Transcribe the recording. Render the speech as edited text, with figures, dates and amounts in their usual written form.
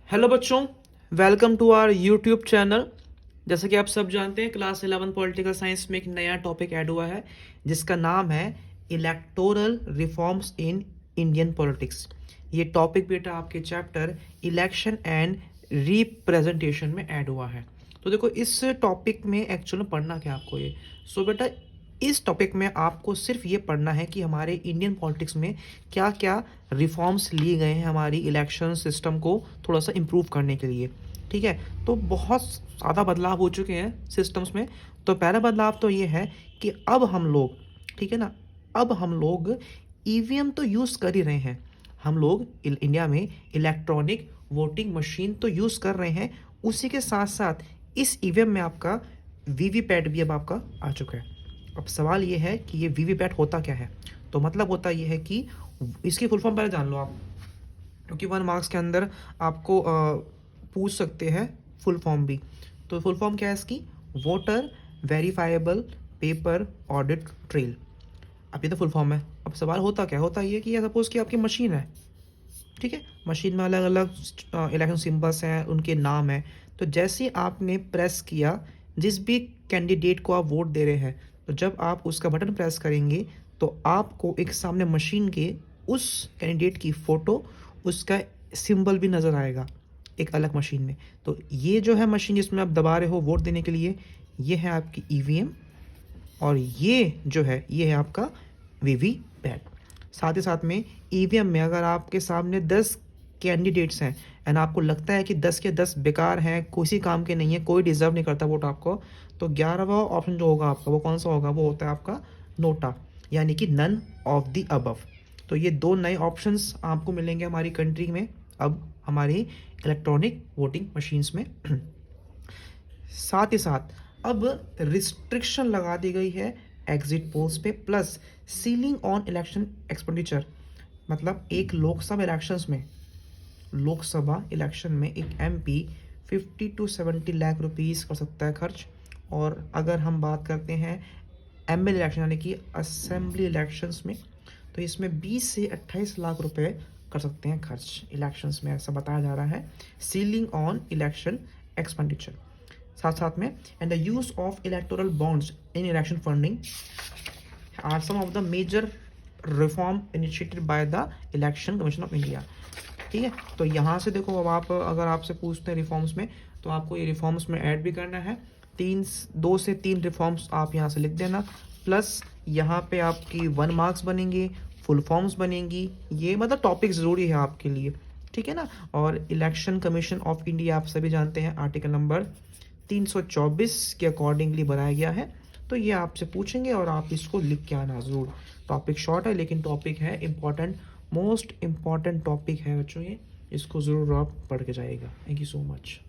Hello बच्चों, welcome to our YouTube channel. जैसा कि आप सब जानते हैं, क्लास 11 पॉलिटिकल साइंस में एक नया टॉपिक ऐड हुआ है जिसका नाम है electoral reforms in Indian politics. ये टॉपिक बेटा आपके चैप्टर इलेक्शन एंड रिप्रेजेंटेशन में ऐड हुआ है। तो देखो, इस टॉपिक में एक्चुअल में पढ़ना क्या आपको ये। बेटा, इस टॉपिक में आपको सिर्फ ये पढ़ना है कि हमारे इंडियन पॉलिटिक्स में क्या क्या रिफॉर्म्स लिए गए हैं हमारी इलेक्शन सिस्टम को थोड़ा सा इम्प्रूव करने के लिए। ठीक है, तो बहुत ज़्यादा बदलाव हो चुके हैं सिस्टम्स में। तो पहला बदलाव तो ये है कि अब हम लोग, ठीक है ना, अब हम लोग ईवीएम तो यूज़ कर ही रहे हैं। हम लोग इंडिया में इलेक्ट्रॉनिक वोटिंग मशीन तो यूज़ कर रहे हैं, उसी के साथ साथ इस ईवीएम में आपका वीवीपैट भी अब आपका आ चुका है। अब सवाल ये है कि ये वीवीपैट होता क्या है। तो मतलब होता ये है कि इसकी फुल फॉर्म पहले जान लो आप, क्योंकि 1 मार्क्स के अंदर आपको पूछ सकते हैं फुल फॉर्म भी। तो फुल फॉर्म क्या है इसकी? Voter verifiable paper audit trail. अब ये तो फुल फॉर्म है। अब सवाल होता क्या, होता ये कि सपोज़ कि आपकी मशीन है, ठीक है, मशीन में अलग अलग इलेक्शन सिंबल्स हैं, उनके नाम हैं। तो जैसे ही आपने प्रेस किया, जिस भी कैंडिडेट को आप वोट दे रहे हैं, तो जब आप उसका बटन प्रेस करेंगे तो आपको एक सामने मशीन के उस कैंडिडेट की फ़ोटो, उसका सिंबल भी नज़र आएगा एक अलग मशीन में। तो ये जो है मशीन जिसमें आप दबा रहे हो वोट देने के लिए, ये है आपकी ईवीएम, और ये जो है ये है आपका वीवीपैट। साथ ही साथ में ईवीएम में अगर आपके सामने 10 कैंडिडेट्स हैं एंड आपको लगता है कि 10 के 10 बेकार हैं, किसी काम के नहीं है, कोई डिजर्व नहीं करता वोट आपको, तो 11वां ऑप्शन जो होगा आपका वो कौन सा होगा? वो होता है आपका नोटा, यानी कि नन ऑफ द अबव। तो ये दो नए ऑप्शंस आपको मिलेंगे हमारी कंट्री में अब हमारी इलेक्ट्रॉनिक वोटिंग मशीन्स में। साथ ही साथ अब रिस्ट्रिक्शन लगा दी गई है एग्जिट पोल्स पे, plus ceiling on election expenditure. मतलब एक लोकसभा इलेक्शन में एक एमपी 50 to 70 लाख रुपीस कर सकता है खर्च। और अगर हम बात करते हैं एमएल इलेक्शन यानी कि असेंबली इलेक्शंस में, तो इसमें 20 से 28 लाख रुपए कर सकते हैं खर्च इलेक्शंस में, ऐसा बताया जा रहा है। Ceiling on election expenditure. साथ साथ में and the use of electoral bonds in election funding are some of the major reform initiated by the election commission of India. ठीक है, तो यहाँ से देखो, अब आप अगर आपसे पूछते हैं रिफॉर्म्स में, तो आपको ये रिफॉर्म्स में ऐड भी करना है। 2 से 3 रिफॉर्म्स आप यहाँ से लिख देना, प्लस यहाँ पे आपकी 1 मार्क्स बनेंगे, फुल फॉर्म्स बनेंगी। ये मतलब टॉपिक ज़रूरी है आपके लिए, ठीक है ना। और इलेक्शन कमीशन ऑफ इंडिया आप सभी जानते हैं आर्टिकल नंबर 324 के अकॉर्डिंगली बनाया गया है। तो ये आपसे पूछेंगे और आप इसको लिख के आना ज़रूर। टॉपिक शॉर्ट है लेकिन टॉपिक है इम्पॉर्टेंट, मोस्ट इम्पॉर्टेंट टॉपिक है बच्चों ये, इसको ज़रूर आप पढ़ के जाइएगा। Thank you so much.